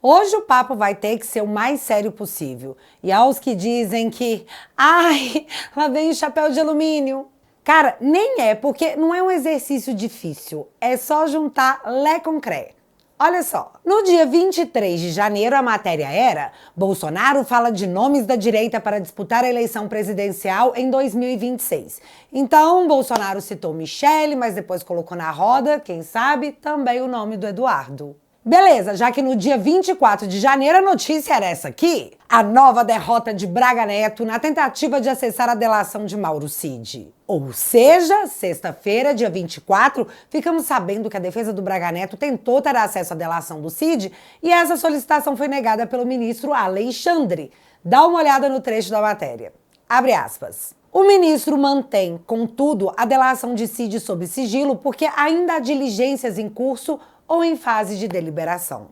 Hoje o papo vai ter que ser o mais sério possível. E aos que dizem que, ai, lá vem o chapéu de alumínio. Cara, nem é, porque não é um exercício difícil. É só juntar lé com cré. Olha só, no dia 23 de janeiro a matéria era: Bolsonaro fala de nomes da direita para disputar a eleição presidencial em 2026. Então, Bolsonaro citou Michele, mas depois colocou na roda, quem sabe, também o nome do Eduardo. Beleza, já que no dia 24 de janeiro a notícia era essa aqui: a nova derrota de Braga Neto na tentativa de acessar a delação de Mauro Cid. Ou seja, sexta-feira, dia 24, ficamos sabendo que a defesa do Braga Neto tentou ter acesso à delação do Cid e essa solicitação foi negada pelo ministro Alexandre. Dá uma olhada no trecho da matéria. Abre aspas. O ministro mantém, contudo, a delação de Cid sob sigilo porque ainda há diligências em curso ou em fase de deliberação.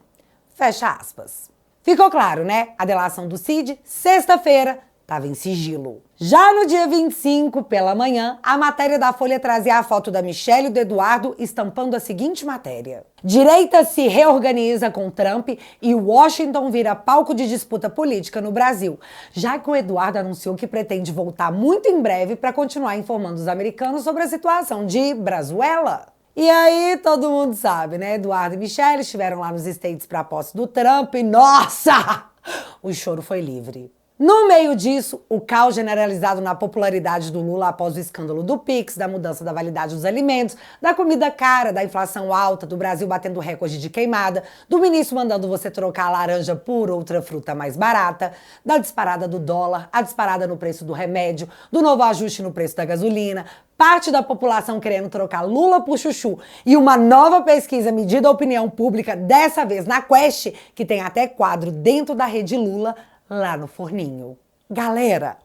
Fecha aspas. Ficou claro, né? A delação do Cid, sexta-feira, estava em sigilo. Já no dia 25, pela manhã, a matéria da Folha trazia a foto da Michele e do Eduardo estampando a seguinte matéria: direita se reorganiza com Trump e Washington vira palco de disputa política no Brasil, já que o Eduardo anunciou que pretende voltar muito em breve para continuar informando os americanos sobre a situação de Brazuela. E aí, todo mundo sabe, né? Eduardo e Michele estiveram lá nos States para a posse do Trump e, nossa! O choro foi livre. No meio disso, o caos generalizado na popularidade do Lula após o escândalo do Pix, da mudança da validade dos alimentos, da comida cara, da inflação alta, do Brasil batendo recorde de queimada, do ministro mandando você trocar a laranja por outra fruta mais barata, da disparada do dólar, a disparada no preço do remédio, do novo ajuste no preço da gasolina, parte da população querendo trocar Lula por chuchu e uma nova pesquisa medida a opinião pública, dessa vez na Quest, que tem até quadro dentro da rede Lula, lá no forninho. Galera,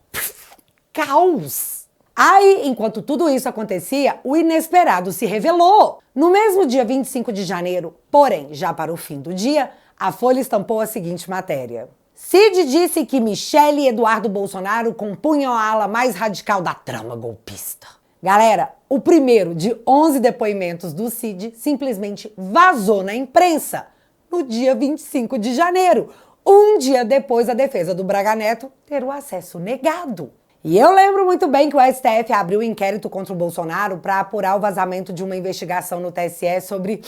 caos! Aí, enquanto tudo isso acontecia, o inesperado se revelou. No mesmo dia 25 de janeiro, porém, já para o fim do dia, a Folha estampou a seguinte matéria: Cid disse que Michele e Eduardo Bolsonaro compunham a ala mais radical da trama golpista. Galera, o primeiro de 11 depoimentos do Cid simplesmente vazou na imprensa no dia 25 de janeiro, um dia depois da defesa do Braga Neto ter o acesso negado. E eu lembro muito bem que o STF abriu um inquérito contra o Bolsonaro para apurar o vazamento de uma investigação no TSE sobre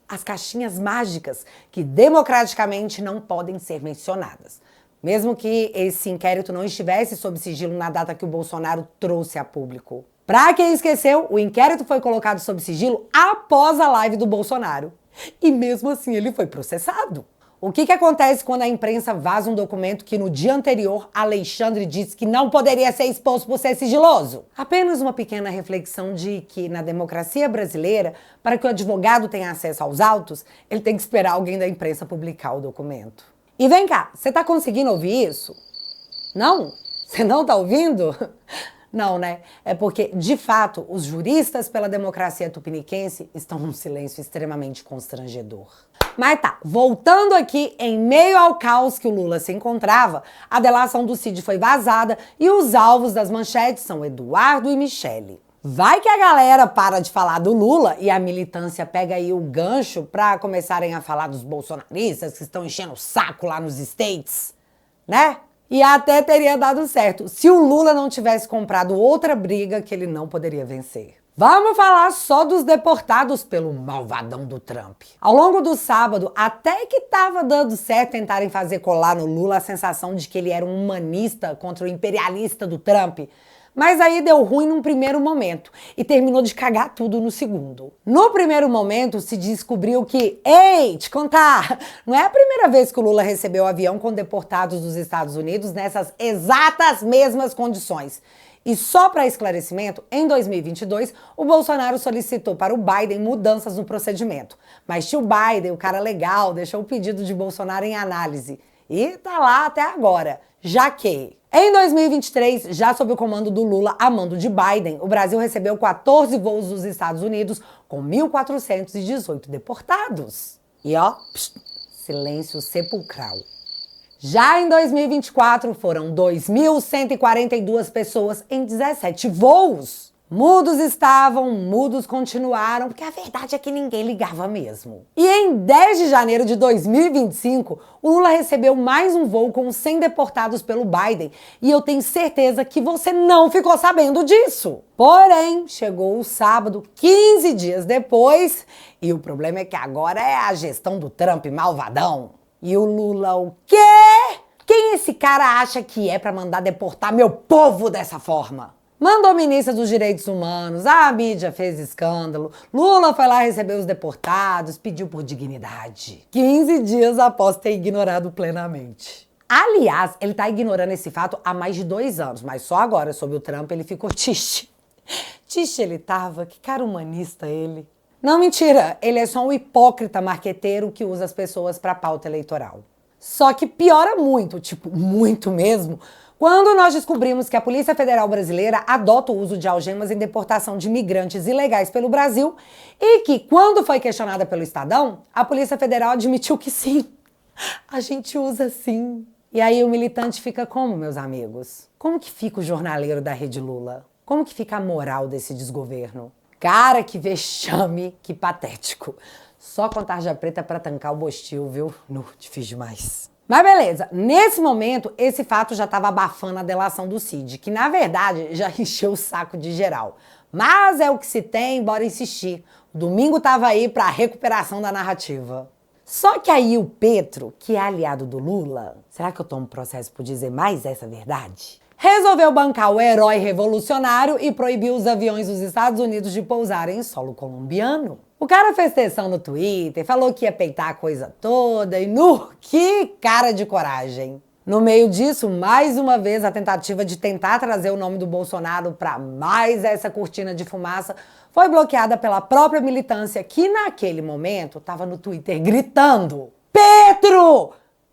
as caixinhas mágicas, que democraticamente não podem ser mencionadas. Mesmo que esse inquérito não estivesse sob sigilo na data que o Bolsonaro trouxe a público. Pra quem esqueceu, o inquérito foi colocado sob sigilo após a live do Bolsonaro. E mesmo assim ele foi processado. O que acontece quando a imprensa vaza um documento que no dia anterior Alexandre disse que não poderia ser exposto por ser sigiloso? Apenas uma pequena reflexão de que na democracia brasileira, para que o advogado tenha acesso aos autos, ele tem que esperar alguém da imprensa publicar o documento. E vem cá, você tá conseguindo ouvir isso? Não? Você não tá ouvindo? Não, né? É porque, de fato, os juristas pela democracia tupiniquense estão num silêncio extremamente constrangedor. Mas tá, voltando aqui, em meio ao caos que o Lula se encontrava, a delação do Cid foi vazada e os alvos das manchetes são Eduardo e Michele. Vai que a galera para de falar do Lula e a militância pega aí o gancho pra começarem a falar dos bolsonaristas que estão enchendo o saco lá nos States, né? E até teria dado certo se o Lula não tivesse comprado outra briga que ele não poderia vencer. Vamos falar só dos deportados pelo malvadão do Trump. Ao longo do sábado, até que tava dando certo tentarem fazer colar no Lula a sensação de que ele era um humanista contra o imperialista do Trump. Mas aí deu ruim num primeiro momento e terminou de cagar tudo no segundo. No primeiro momento se descobriu que, ei, te contar, não é a primeira vez que o Lula recebeu avião com deportados dos Estados Unidos nessas exatas mesmas condições. E só para esclarecimento, em 2022, o Bolsonaro solicitou para o Biden mudanças no procedimento. Mas tio Biden, o cara legal, deixou o pedido de Bolsonaro em análise. E tá lá até agora, já que em 2023, já sob o comando do Lula a mando de Biden, o Brasil recebeu 14 voos dos Estados Unidos com 1.418 deportados. E ó, silêncio sepulcral. Já em 2024, foram 2.142 pessoas em 17 voos. Mudos estavam, mudos continuaram, porque a verdade é que ninguém ligava mesmo. E em 10 de janeiro de 2025, o Lula recebeu mais um voo com 100 deportados pelo Biden. E eu tenho certeza que você não ficou sabendo disso. Porém, chegou o sábado, 15 dias depois, e o problema é que agora é a gestão do Trump malvadão. E o Lula o quê? Quem esse cara acha que é pra mandar deportar meu povo dessa forma? Mandou ministra dos Direitos Humanos, a mídia fez escândalo, Lula foi lá receber os deportados, pediu por dignidade. 15 dias após ter ignorado plenamente. Aliás, ele tá ignorando esse fato há mais de 2 anos, mas só agora, sob o Trump, ele ficou tiche. Tiche ele tava, que cara humanista ele. Não, mentira, ele é só um hipócrita marqueteiro que usa as pessoas pra pauta eleitoral. Só que piora muito, tipo, muito mesmo, quando nós descobrimos que a Polícia Federal Brasileira adota o uso de algemas em deportação de imigrantes ilegais pelo Brasil e que, quando foi questionada pelo Estadão, a Polícia Federal admitiu que sim, a gente usa sim. E aí o militante fica como, meus amigos? Como que fica o jornaleiro da Rede Lula? Como que fica a moral desse desgoverno? Cara, que vexame, que patético. Só com tarja preta pra tancar o bostil, viu? Difícil demais. Mas beleza, nesse momento, esse fato já estava abafando a delação do Cid, que na verdade já encheu o saco de geral. Mas é o que se tem, bora insistir. O domingo tava aí pra recuperação da narrativa. Só que aí o Petro, que é aliado do Lula, será que eu tomo processo por dizer mais essa verdade? Resolveu bancar o herói revolucionário e proibiu os aviões dos Estados Unidos de pousarem em solo colombiano. O cara fez textão no Twitter, falou que ia peitar a coisa toda e que cara de coragem. No meio disso, mais uma vez, a tentativa de tentar trazer o nome do Bolsonaro para mais essa cortina de fumaça foi bloqueada pela própria militância que naquele momento estava no Twitter gritando: Petro!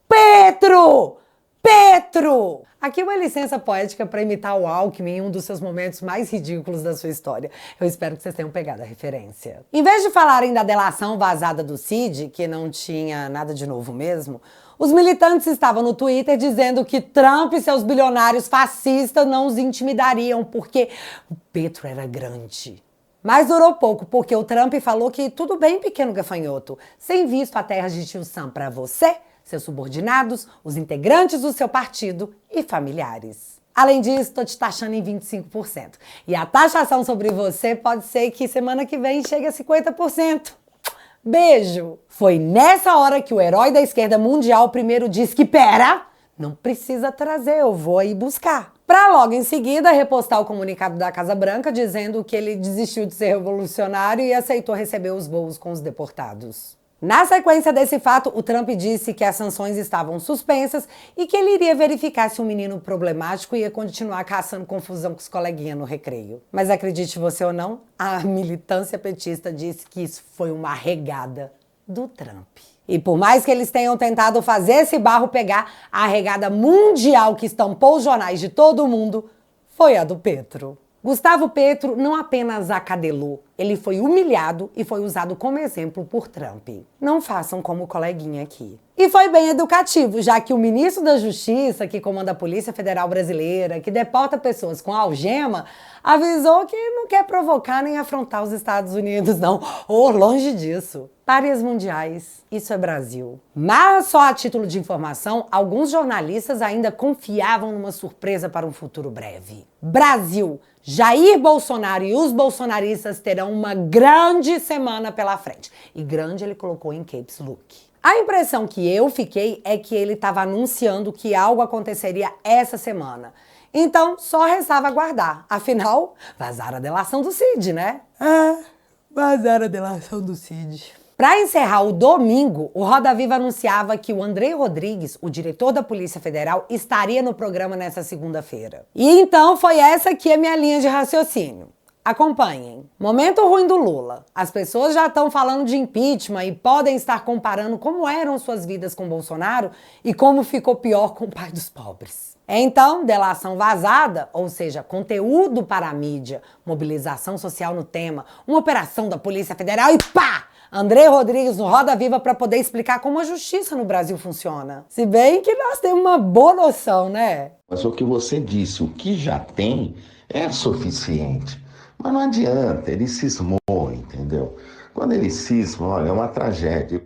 Petro! Petro! Aqui uma licença poética para imitar o Alckmin em um dos seus momentos mais ridículos da sua história. Eu espero que vocês tenham pegado a referência. Em vez de falarem da delação vazada do Cid, que não tinha nada de novo mesmo, os militantes estavam no Twitter dizendo que Trump e seus bilionários fascistas não os intimidariam porque o Petro era grande. Mas durou pouco, porque o Trump falou que tudo bem, pequeno gafanhoto, sem visto a terra de tio Sam para você, seus subordinados, os integrantes do seu partido e familiares. Além disso, tô te taxando em 25%. E a taxação sobre você pode ser que semana que vem chegue a 50%. Beijo! Foi nessa hora que o herói da esquerda mundial primeiro disse que, pera, não precisa trazer, eu vou aí buscar. Pra logo em seguida repostar o comunicado da Casa Branca dizendo que ele desistiu de ser revolucionário e aceitou receber os voos com os deportados. Na sequência desse fato, o Trump disse que as sanções estavam suspensas e que ele iria verificar se o menino problemático ia continuar caçando confusão com os coleguinhas no recreio. Mas acredite você ou não, a militância petista disse que isso foi uma regada do Trump. E por mais que eles tenham tentado fazer esse barro pegar, a regada mundial que estampou os jornais de todo mundo foi a do Petro. Gustavo Petro não apenas acadelou, ele foi humilhado e foi usado como exemplo por Trump. Não façam como o coleguinha aqui. E foi bem educativo, já que o ministro da Justiça, que comanda a Polícia Federal Brasileira, que deporta pessoas com algema, avisou que não quer provocar nem afrontar os Estados Unidos, não. Ou longe disso. Párias mundiais, isso é Brasil. Mas só a título de informação, alguns jornalistas ainda confiavam numa surpresa para um futuro breve. Brasil, Jair Bolsonaro e os bolsonaristas terão uma grande semana pela frente. E grande ele colocou em caps look. A impressão que eu fiquei é que ele estava anunciando que algo aconteceria essa semana. Então, só restava aguardar. Afinal, vazaram a delação do Cid, né? Vazaram a delação do Cid. Para encerrar o domingo, o Roda Viva anunciava que o Andrei Rodrigues, o diretor da Polícia Federal, estaria no programa nessa segunda-feira. E então foi essa aqui a minha linha de raciocínio. Acompanhem. Momento ruim do Lula. As pessoas já estão falando de impeachment e podem estar comparando como eram suas vidas com Bolsonaro e como ficou pior com o pai dos pobres. Então, delação vazada, ou seja, conteúdo para a mídia, mobilização social no tema, uma operação da Polícia Federal e pá! Andrei Rodrigues no Roda Viva para poder explicar como a justiça no Brasil funciona. Se bem que nós temos uma boa noção, né? Mas o que você disse, o que já tem é suficiente. Mas não adianta, ele cismou, entendeu? Quando ele cisma, olha, é uma tragédia.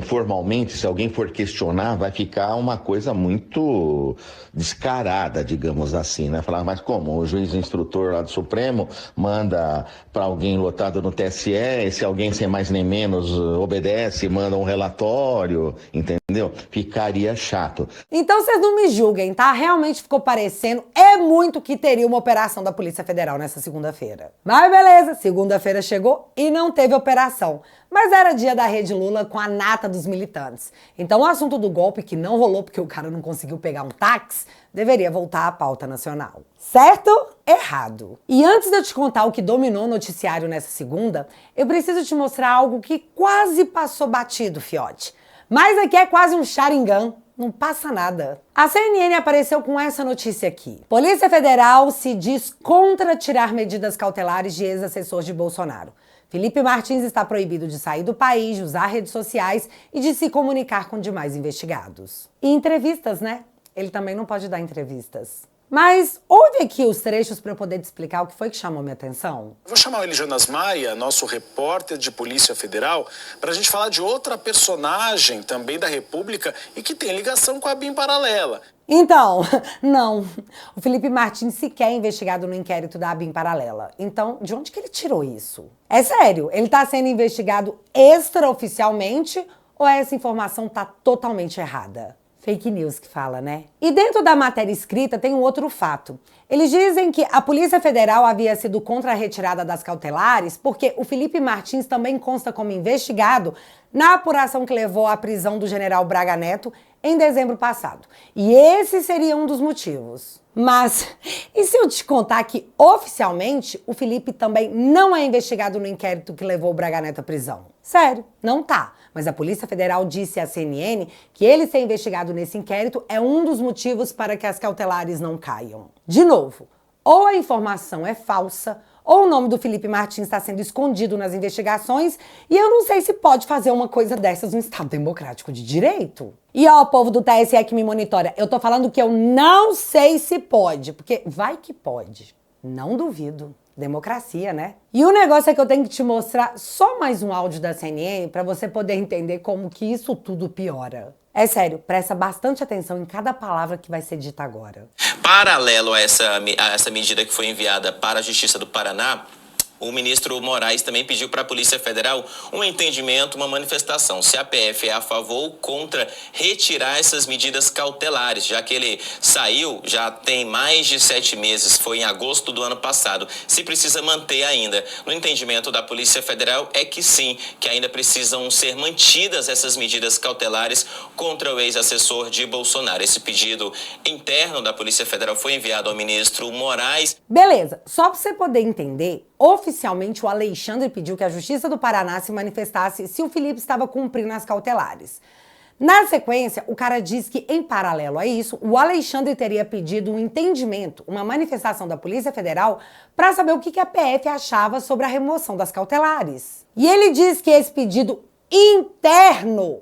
Formalmente, se alguém for questionar, vai ficar uma coisa muito descarada, digamos assim, né? Falar, mas como? O juiz instrutor lá do Supremo manda para alguém lotado no TSE, e se alguém sem mais nem menos obedece, manda um relatório, entendeu? Ficaria chato. Então vocês não me julguem, tá? Realmente ficou parecendo, é muito que teria uma operação da Polícia Federal nessa segunda-feira. Mas beleza, segunda-feira chegou e não teve operação. Mas era dia da Rede Lula com a nata dos militantes. Então o assunto do golpe, que não rolou porque o cara não conseguiu pegar um táxi, deveria voltar à pauta nacional. Certo? Errado. E antes de eu te contar o que dominou o noticiário nessa segunda, eu preciso te mostrar algo que quase passou batido, fiote. Mas aqui é quase um Sharingan. Não passa nada. A CNN apareceu com essa notícia aqui. Polícia Federal se diz contra tirar medidas cautelares de ex-assessor de Bolsonaro. Felipe Martins está proibido de sair do país, de usar redes sociais e de se comunicar com demais investigados. E entrevistas, né? Ele também não pode dar entrevistas. Mas ouve aqui os trechos para eu poder te explicar o que foi que chamou minha atenção. Vou chamar o Eli Jonas Maia, nosso repórter de Polícia Federal, para a gente falar de outra personagem também da República e que tem ligação com a BIM Paralela. Então, não. O Felipe Martins sequer é investigado no inquérito da ABIN Paralela. Então, de onde que ele tirou isso? É sério, ele está sendo investigado extraoficialmente ou essa informação está totalmente errada? Fake news que fala, né? E dentro da matéria escrita tem um outro fato. Eles dizem que a Polícia Federal havia sido contra a retirada das cautelares porque o Felipe Martins também consta como investigado na apuração que levou à prisão do general Braga Neto em dezembro passado. E esse seria um dos motivos. Mas, e se eu te contar que, oficialmente, o Felipe também não é investigado no inquérito que levou o Braga Neto à prisão? Sério, não tá. Mas a Polícia Federal disse à CNN que ele ser investigado nesse inquérito é um dos motivos para que as cautelares não caiam. De novo, ou a informação é falsa, ou o nome do Felipe Martins está sendo escondido nas investigações, e eu não sei se pode fazer uma coisa dessas no Estado Democrático de Direito. E ó, povo do TSE que me monitora, eu tô falando que eu não sei se pode, porque vai que pode. Não duvido. Democracia, né? E o negócio é que eu tenho que te mostrar só mais um áudio da CNN para você poder entender como que isso tudo piora. É sério, presta bastante atenção em cada palavra que vai ser dita agora. Paralelo a essa medida que foi enviada para a Justiça do Paraná, o ministro Moraes também pediu para a Polícia Federal um entendimento, uma manifestação, se a PF é a favor ou contra retirar essas medidas cautelares, já que ele saiu, já tem mais de 7 meses, foi em agosto do ano passado, se precisa manter ainda. No entendimento da Polícia Federal é que sim, que ainda precisam ser mantidas essas medidas cautelares contra o ex-assessor de Bolsonaro. Esse pedido interno da Polícia Federal foi enviado ao ministro Moraes. Beleza, só para você poder entender, oficialmente, o Alexandre pediu que a Justiça do Paraná se manifestasse se o Felipe estava cumprindo as cautelares. Na sequência, o cara diz que, em paralelo a isso, o Alexandre teria pedido um entendimento, uma manifestação da Polícia Federal, para saber o que a PF achava sobre a remoção das cautelares. E ele diz que esse pedido interno,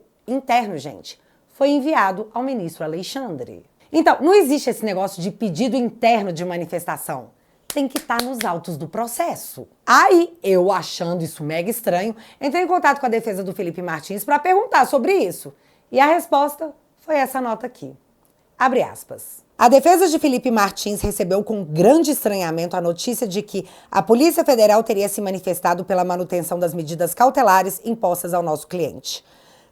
gente, foi enviado ao ministro Alexandre. Então, não existe esse negócio de pedido interno de manifestação. Tem que estar nos autos do processo. Aí, eu achando isso mega estranho, entrei em contato com a defesa do Felipe Martins para perguntar sobre isso. E a resposta foi essa nota aqui. Abre aspas. A defesa de Felipe Martins recebeu com grande estranhamento a notícia de que a Polícia Federal teria se manifestado pela manutenção das medidas cautelares impostas ao nosso cliente.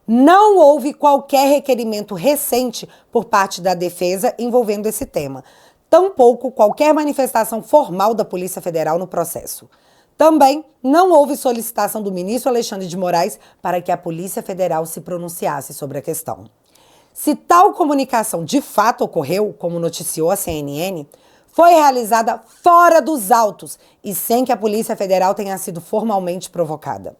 Não houve qualquer requerimento recente por parte da defesa envolvendo esse tema. Tampouco qualquer manifestação formal da Polícia Federal no processo. Também não houve solicitação do ministro Alexandre de Moraes para que a Polícia Federal se pronunciasse sobre a questão. Se tal comunicação de fato ocorreu, como noticiou a CNN, foi realizada fora dos autos e sem que a Polícia Federal tenha sido formalmente provocada.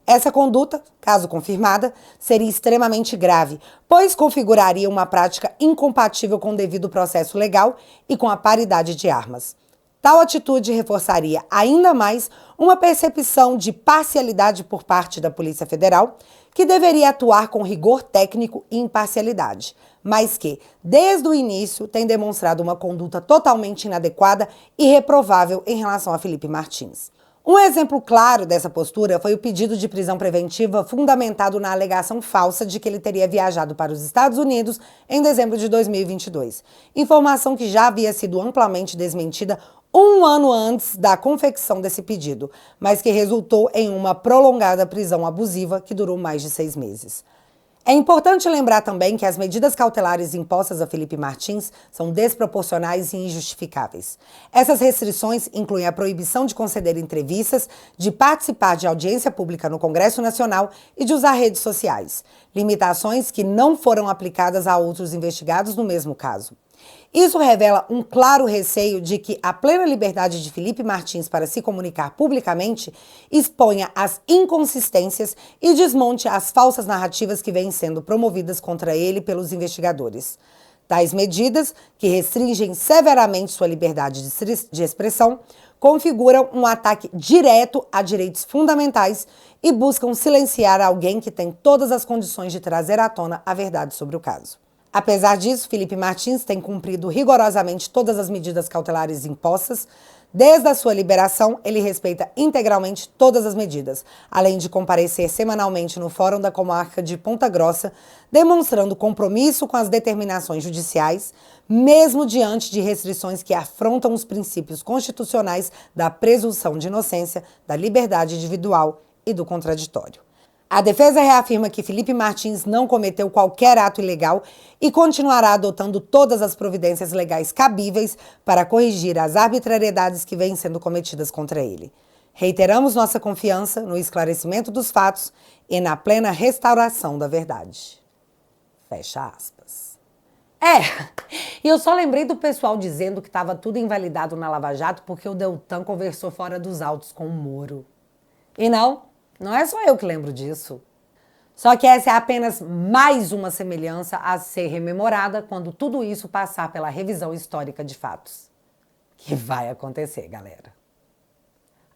Essa conduta, caso confirmada, seria extremamente grave, pois configuraria uma prática incompatível com o devido processo legal e com a paridade de armas. Tal atitude reforçaria ainda mais uma percepção de parcialidade por parte da Polícia Federal, que deveria atuar com rigor técnico e imparcialidade, mas que, desde o início, tem demonstrado uma conduta totalmente inadequada e reprovável em relação a Felipe Martins. Um exemplo claro dessa postura foi o pedido de prisão preventiva fundamentado na alegação falsa de que ele teria viajado para os Estados Unidos em dezembro de 2022. Informação que já havia sido amplamente desmentida um ano antes da confecção desse pedido, mas que resultou em uma prolongada prisão abusiva que durou mais de 6 meses. É importante lembrar também que as medidas cautelares impostas a Felipe Martins são desproporcionais e injustificáveis. Essas restrições incluem a proibição de conceder entrevistas, de participar de audiência pública no Congresso Nacional e de usar redes sociais. Limitações que não foram aplicadas a outros investigados no mesmo caso. Isso revela um claro receio de que a plena liberdade de Felipe Martins para se comunicar publicamente exponha as inconsistências e desmonte as falsas narrativas que vêm sendo promovidas contra ele pelos investigadores. Tais medidas, que restringem severamente sua liberdade de expressão, configuram um ataque direto a direitos fundamentais e buscam silenciar alguém que tem todas as condições de trazer à tona a verdade sobre o caso. Apesar disso, Felipe Martins tem cumprido rigorosamente todas as medidas cautelares impostas. Desde a sua liberação, ele respeita integralmente todas as medidas, além de comparecer semanalmente no Fórum da Comarca de Ponta Grossa, demonstrando compromisso com as determinações judiciais, mesmo diante de restrições que afrontam os princípios constitucionais da presunção de inocência, da liberdade individual e do contraditório. A defesa reafirma que Felipe Martins não cometeu qualquer ato ilegal e continuará adotando todas as providências legais cabíveis para corrigir as arbitrariedades que vêm sendo cometidas contra ele. Reiteramos nossa confiança no esclarecimento dos fatos e na plena restauração da verdade. Fecha aspas. E eu só lembrei do pessoal dizendo que estava tudo invalidado na Lava Jato porque o Deltan conversou fora dos autos com o Moro. E não é só eu que lembro disso. Só que essa é apenas mais uma semelhança a ser rememorada quando tudo isso passar pela revisão histórica de fatos. Que vai acontecer, galera.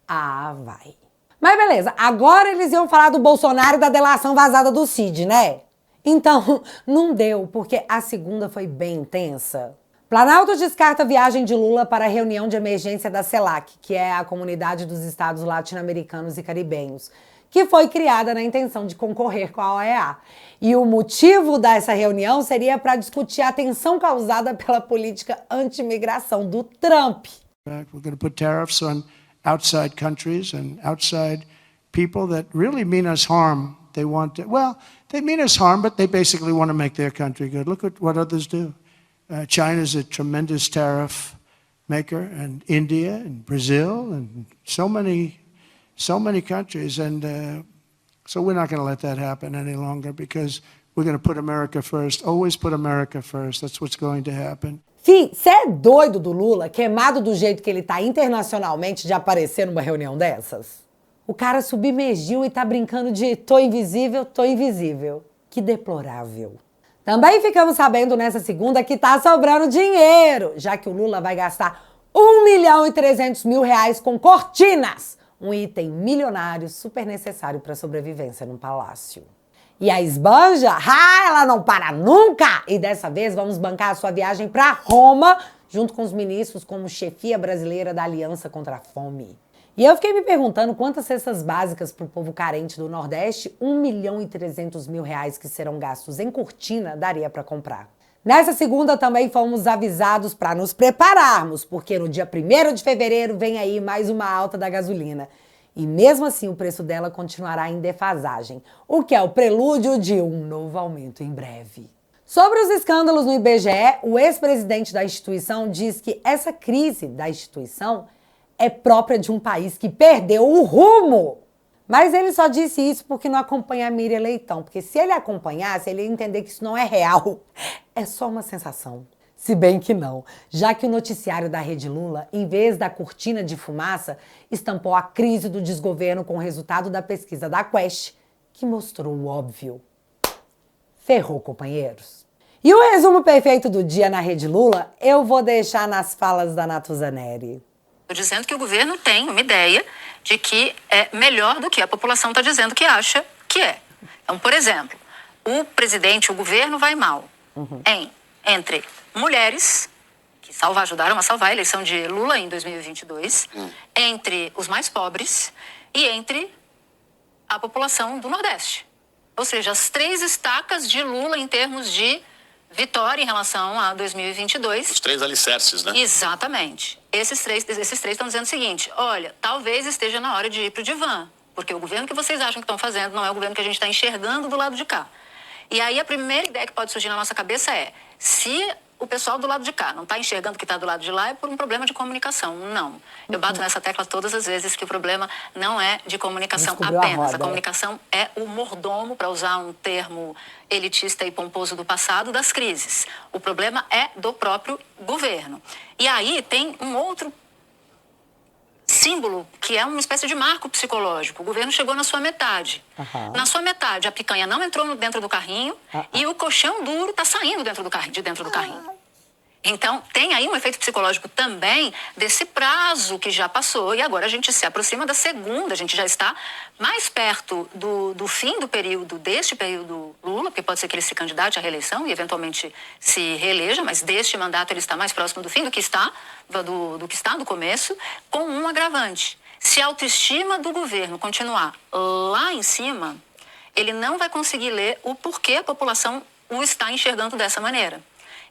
Vai. Mas beleza, agora eles iam falar do Bolsonaro e da delação vazada do Cid, né? Então, não deu, porque a segunda foi bem intensa. Planalto descarta viagem de Lula para a reunião de emergência da CELAC, que é a Comunidade dos Estados Latino-Americanos e Caribenhos, que foi criada na intenção de concorrer com a OEA. E o motivo dessa reunião seria para discutir a tensão causada pela política anti-imigração do Trump. We're going to put tariffs on outside countries and outside people that really mean us harm. They mean us harm, but they basically want to make their country good. Look at what others do. China's a tremendous tariff maker, and India and Brazil and so many countries, and so we're not going to let that happen any longer because we're going to put America first. Always put America first. That's what's going to happen. Fih, você é doido do Lula, queimado do jeito que ele tá internacionalmente, de aparecer numa reunião dessas? O cara submergiu e tá brincando de tô invisível. Que deplorável. Também ficamos sabendo nessa segunda que tá sobrando dinheiro, já que o Lula vai gastar R$1.300.000 com cortinas. Um item milionário super necessário para a sobrevivência num palácio. E a esbanja, ela não para nunca! E dessa vez vamos bancar a sua viagem para Roma, junto com os ministros como chefia brasileira da Aliança contra a Fome. E eu fiquei me perguntando quantas cestas básicas para o povo carente do Nordeste, R$1.300.000 que serão gastos em cortina, daria para comprar. Nessa segunda também fomos avisados para nos prepararmos, porque no dia 1º de fevereiro vem aí mais uma alta da gasolina. E mesmo assim o preço dela continuará em defasagem, o que é o prelúdio de um novo aumento em breve. Sobre os escândalos no IBGE, o ex-presidente da instituição diz que essa crise da instituição é própria de um país que perdeu o rumo. Mas ele só disse isso porque não acompanha a Miriam Leitão, porque se ele acompanhasse, ele ia entender que isso não é real, é só uma sensação. Se bem que não, já que o noticiário da Rede Lula, em vez da cortina de fumaça, estampou a crise do desgoverno com o resultado da pesquisa da Quest, que mostrou o óbvio. Ferrou, companheiros. E o resumo perfeito do dia na Rede Lula, eu vou deixar nas falas da Natuza Neri. Estou dizendo que o governo tem uma ideia de que é melhor do que a população está dizendo que acha que é. Então, por exemplo, o governo vai mal entre mulheres, que ajudaram a salvar a eleição de Lula em 2022, entre os mais pobres e entre a população do Nordeste. Ou seja, as 3 estacas de Lula em termos de vitória em relação a 2022. Os 3 alicerces, né? Exatamente. Esses três estão dizendo o seguinte: olha, talvez esteja na hora de ir para o divã, porque o governo que vocês acham que estão fazendo não é o governo que a gente está enxergando do lado de cá. E aí a primeira ideia que pode surgir na nossa cabeça é: se o pessoal do lado de cá não está enxergando o que está do lado de lá, é por um problema de comunicação. Não. Eu bato nessa tecla todas as vezes que o problema não é de comunicação apenas. A comunicação é o mordomo, para usar um termo elitista e pomposo do passado, das crises. O problema é do próprio governo. E aí tem um outro símbolo, que é uma espécie de marco psicológico. O governo chegou na sua metade. Na sua metade, a picanha não entrou dentro do carrinho e o colchão duro está saindo de dentro do carrinho. Então, tem aí um efeito psicológico também desse prazo que já passou e agora a gente se aproxima da segunda, a gente já está mais perto do fim do período, deste período Lula, porque pode ser que ele se candidate à reeleição e eventualmente se reeleja, mas deste mandato ele está mais próximo do fim do que está no começo, com um agravante. Se a autoestima do governo continuar lá em cima, ele não vai conseguir ler o porquê a população o está enxergando dessa maneira.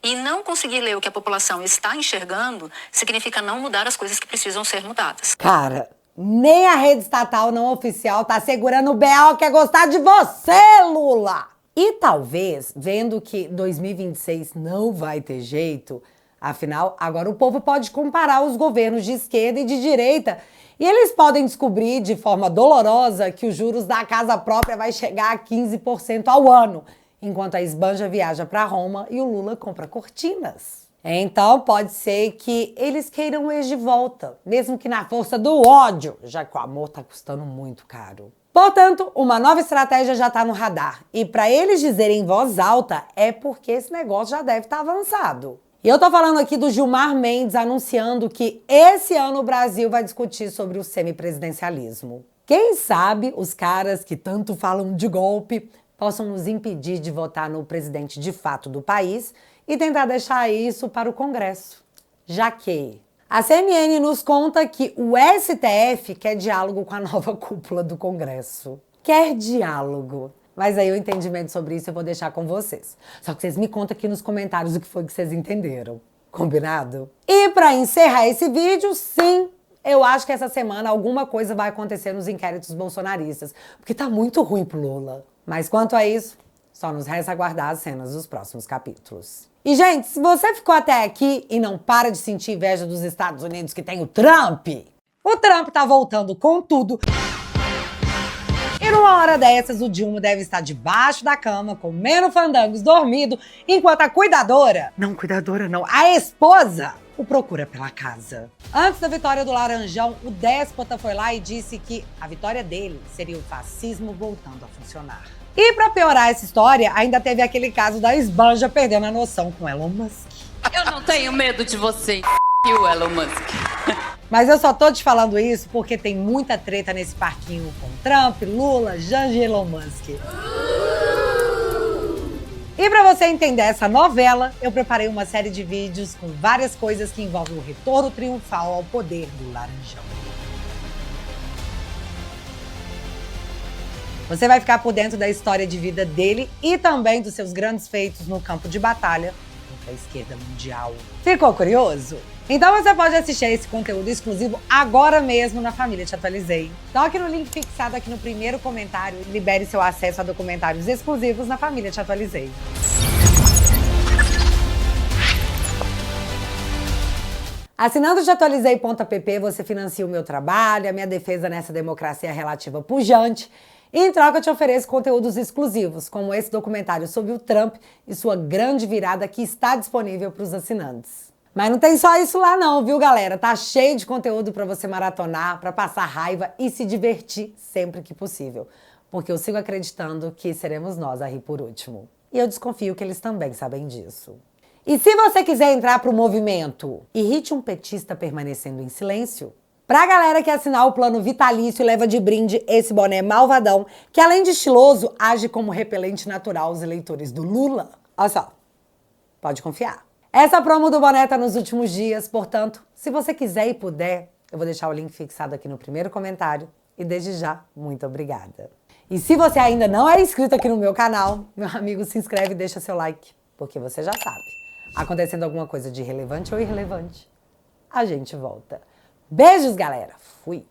E não conseguir ler o que a população está enxergando significa não mudar as coisas que precisam ser mudadas. Cara, nem a rede estatal não oficial tá segurando o BO que é gostar de você, Lula! E talvez, vendo que 2026 não vai ter jeito, afinal, agora o povo pode comparar os governos de esquerda e de direita e eles podem descobrir de forma dolorosa que os juros da casa própria vai chegar a 15% ao ano, enquanto a esbanja viaja para Roma e o Lula compra cortinas. Então pode ser que eles queiram o ex de volta, mesmo que na força do ódio, já que o amor tá custando muito caro. Portanto, uma nova estratégia já tá no radar. E para eles dizerem em voz alta, é porque esse negócio já deve estar avançado. E eu tô falando aqui do Gilmar Mendes anunciando que esse ano o Brasil vai discutir sobre o semipresidencialismo. Quem sabe os caras que tanto falam de golpe possam nos impedir de votar no presidente de fato do país e tentar deixar isso para o Congresso. Já que a CNN nos conta que o STF quer diálogo com a nova cúpula do Congresso. Quer diálogo. Mas aí o entendimento sobre isso eu vou deixar com vocês. Só que vocês me contam aqui nos comentários o que foi que vocês entenderam. Combinado? E para encerrar esse vídeo, sim, eu acho que essa semana alguma coisa vai acontecer nos inquéritos bolsonaristas, porque tá muito ruim pro Lula. Mas quanto a isso, só nos resta aguardar as cenas dos próximos capítulos. E, gente, se você ficou até aqui e não para de sentir inveja dos Estados Unidos que tem o Trump tá voltando com tudo. E numa hora dessas, o Dilma deve estar debaixo da cama, comendo fandangos, dormindo, enquanto a a esposa o procura pela casa. Antes da vitória do Laranjão, o déspota foi lá e disse que a vitória dele seria o fascismo voltando a funcionar. E pra piorar essa história, ainda teve aquele caso da esbanja perdendo a noção com Elon Musk. Eu não tenho medo de você, o Elon Musk. Mas eu só tô te falando isso porque tem muita treta nesse parquinho com Trump, Lula, Janja e Elon Musk. E pra você entender essa novela, eu preparei uma série de vídeos com várias coisas que envolvem o retorno triunfal ao poder do Laranjão. Você vai ficar por dentro da história de vida dele e também dos seus grandes feitos no campo de batalha contra a esquerda mundial. Ficou curioso? Então você pode assistir a esse conteúdo exclusivo agora mesmo na Família Te Atualizei. Toque no link fixado aqui no primeiro comentário e libere seu acesso a documentários exclusivos na Família Te Atualizei. Assinando teatualizei.app, você financia o meu trabalho, a minha defesa nessa democracia relativa pujante. E em troca eu te ofereço conteúdos exclusivos, como esse documentário sobre o Trump e sua grande virada que está disponível para os assinantes. Mas não tem só isso lá não, viu, galera? Tá cheio de conteúdo para você maratonar, para passar raiva e se divertir sempre que possível. Porque eu sigo acreditando que seremos nós a rir por último. E eu desconfio que eles também sabem disso. E se você quiser entrar pro movimento Irrite um Petista Permanecendo em Silêncio, pra galera que assinar o plano vitalício e leva de brinde esse boné malvadão, que além de estiloso, age como repelente natural aos eleitores do Lula. Olha só, pode confiar. Essa promo do boné tá nos últimos dias, portanto, se você quiser e puder, eu vou deixar o link fixado aqui no primeiro comentário. E desde já, muito obrigada. E se você ainda não é inscrito aqui no meu canal, meu amigo, se inscreve e deixa seu like, porque você já sabe. Acontecendo alguma coisa de relevante ou irrelevante, a gente volta. Beijos, galera. Fui.